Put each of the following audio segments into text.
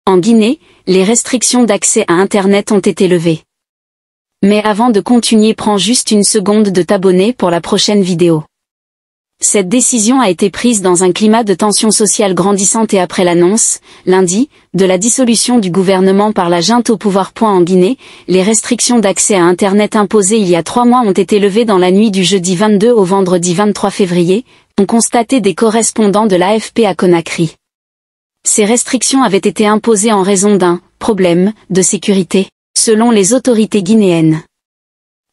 En Guinée, les restrictions d'accès à Internet ont été levées. Mais avant de continuer, prends juste une seconde de t'abonner pour la prochaine vidéo. Cette décision a été prise dans un climat de tension sociale grandissante et après l'annonce, lundi, de la dissolution du gouvernement par la junte au pouvoir. En Guinée, les restrictions d'accès à Internet imposées il y a 3 mois ont été levées dans la nuit du jeudi 22 au vendredi 23 février, ont constaté des correspondants de l'AFP à Conakry. Ces restrictions avaient été imposées en raison d'un « problème » de sécurité, selon les autorités guinéennes.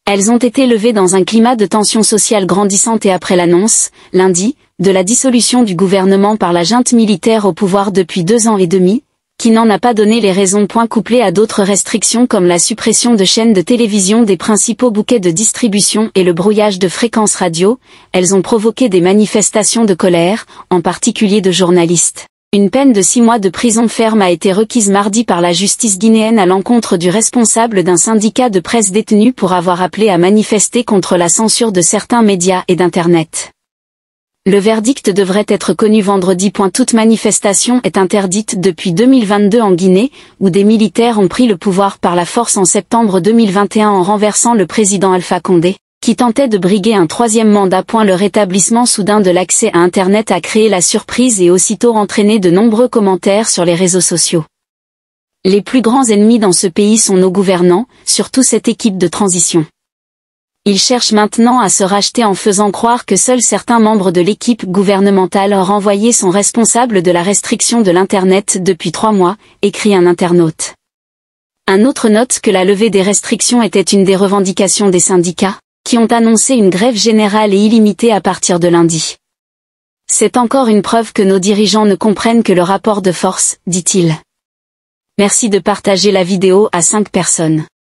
Elles ont été levées dans un climat de tension sociale grandissante et après l'annonce, lundi, de la dissolution du gouvernement par la junte militaire au pouvoir depuis 2 ans et demi, qui n'en a pas donné les raisons. Couplées à d'autres restrictions comme la suppression de chaînes de télévision des principaux bouquets de distribution et le brouillage de fréquences radio, elles ont provoqué des manifestations de colère, en particulier de journalistes. Une peine de 6 mois de prison ferme a été requise mardi par la justice guinéenne à l'encontre du responsable d'un syndicat de presse détenu pour avoir appelé à manifester contre la censure de certains médias et d'Internet. Le verdict devrait être connu vendredi. Toute manifestation est interdite depuis 2022 en Guinée, où des militaires ont pris le pouvoir par la force en septembre 2021 en renversant le président Alpha Condé, qui tentait de briguer un 3e mandat. Le rétablissement soudain de l'accès à Internet a créé la surprise et aussitôt entraîné de nombreux commentaires sur les réseaux sociaux. Les plus grands ennemis dans ce pays sont nos gouvernants, surtout cette équipe de transition. Ils cherchent maintenant à se racheter en faisant croire que seuls certains membres de l'équipe gouvernementale renvoyée sont responsables de la restriction de l'Internet depuis 3 mois, écrit un internaute. Un autre note que la levée des restrictions était une des revendications des syndicats, qui ont annoncé une grève générale et illimitée à partir de lundi. C'est encore une preuve que nos dirigeants ne comprennent que le rapport de force, dit-il. Merci de partager la vidéo à 5 personnes.